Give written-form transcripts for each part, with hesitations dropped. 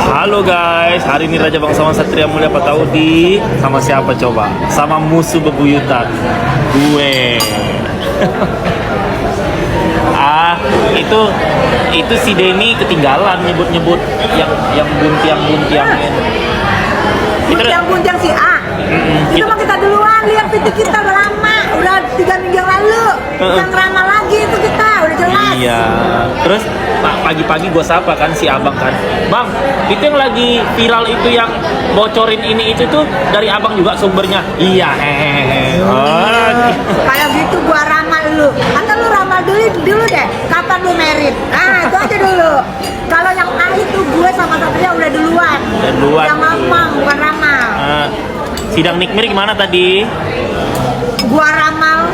Halo guys, hari ini Raja Bangsawan Satria Mulia Pataudi. Sama siapa coba? Sama musuh bebuyutan, gue. Itu si Denny ketinggalan nyebut-nyebut yang buntiang-buntiangin. Buntiang si A. Itu mah kita duluan, lihat titik kita udah lama, udah 3 minggu yang lalu. Yang ramah lagi itu kita, udah jelas. Iya. Terus pagi-pagi gue sapa kan si abang kan, bang, itu yang lagi viral itu yang bocorin ini itu tuh dari abang juga sumbernya. Iya, hehehe. Kayak gitu gua ramal lu. Atau lu ramal dulu deh. Kapan lu merit? Nah, itu aja dulu. Kalau yang A itu gue sama Satria udah duluan. Yang ngomong, bukan ramal. Sidang Nikmir gimana tadi? Gua ramal.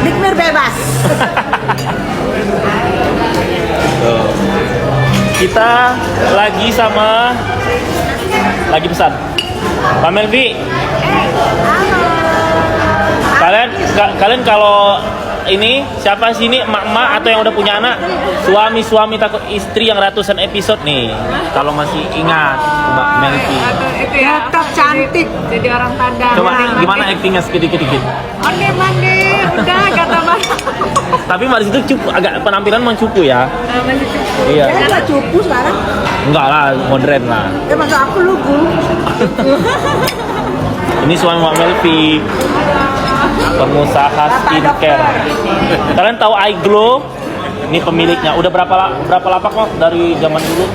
Nikmir bebas. Kita lagi pesan Pak Melvi. Kalian kalau ini siapa sih ini, emak-emak atau yang udah punya anak, suami takut istri yang ratusan episode nih, kalau masih ingat Mbak Melvi. Itu ya, tetap cantik jadi orang Padang. Coba gimana aktingnya sedikit-sedikit. Mandi udah kata Bang. Tapi Mbak itu cukup, agak penampilan memang cukup ya. Masih cukup. Iya. Saya nggak cukup sekarang. Enggak lah, modern lah. Ya masa aku lugu. Ini suami Mbak Melvi, pengusaha skincare. Kalian tahu iGlow? Ini pemiliknya. Udah berapa lapak kok dari zaman dulu?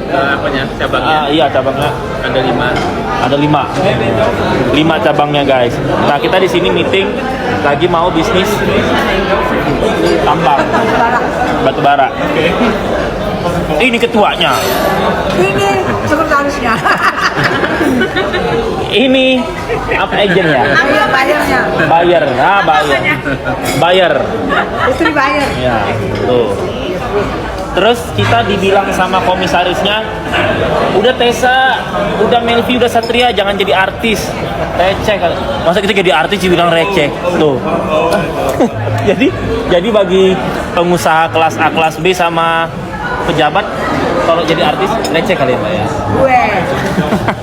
Apanya? Cabangnya? Iya, cabangnya. Ada 5. Ada 5 cabangnya guys. Nah, kita di sini meeting lagi mau bisnis tambang batu bara. Ini ketuanya. Ini sekretarisnya. Ini apa agennya? Ayo bayarnya. Bayar. Istri bayar. Ya, tuh. Terus kita dibilang sama komisarisnya, udah Tessa, udah Melvi, udah Satria, jangan jadi artis. Receh kan. Masa kita jadi artis dibilang receh? Tuh. jadi bagi pengusaha kelas A, kelas B sama pejabat, kalau jadi artis receh kali ya, Mbak ya? Gue.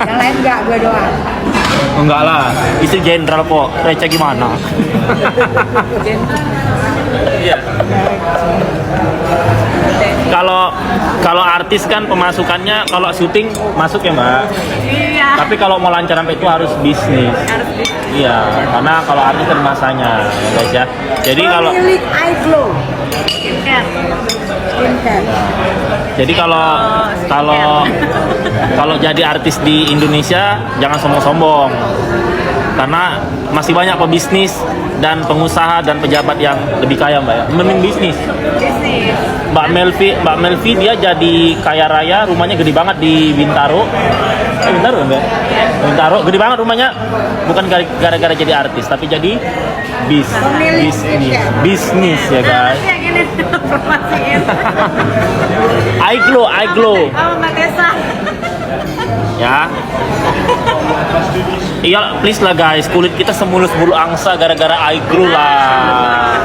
Yang lain enggak, gue doang. Enggak lah, istri jenderal kok, receh gimana? Iya. Kalau artis kan pemasukannya kalau syuting masuk ya Mbak. Iya. Tapi kalau mau lancar sampai itu harus bisnis. Iya, karena kalau artis kan masanya, ya guys ya. Jadi kalau milik iGlow. Skincare. Jadi kalau jadi artis di Indonesia jangan sombong-sombong. Karena masih banyak pebisnis dan pengusaha dan pejabat yang lebih kaya Mbak ya. Mending bisnis. Mbak Melvi dia jadi kaya raya, rumahnya gede banget di Bintaro. Bintaro Mbak? Bintaro, gede banget rumahnya. Bukan gara-gara jadi artis, tapi jadi bisnis ya guys. Yang ini promosiin. iGlow. Oh, Mbak Tessa. Ya. Iya, please lah guys, kulit kita semulus bulu angsa gara-gara iGlow lah.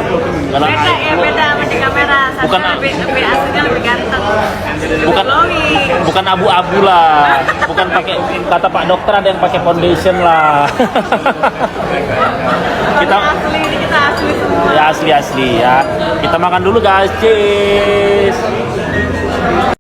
Beda sama di kamera. Bukan lebih aslinya lebih ganteng. Bukan abu-abu lah. Bukan pakai, kata Pak Dokter ada yang pakai foundation lah. kita Asli semua. ya asli ya. Kita makan dulu guys. Cheers.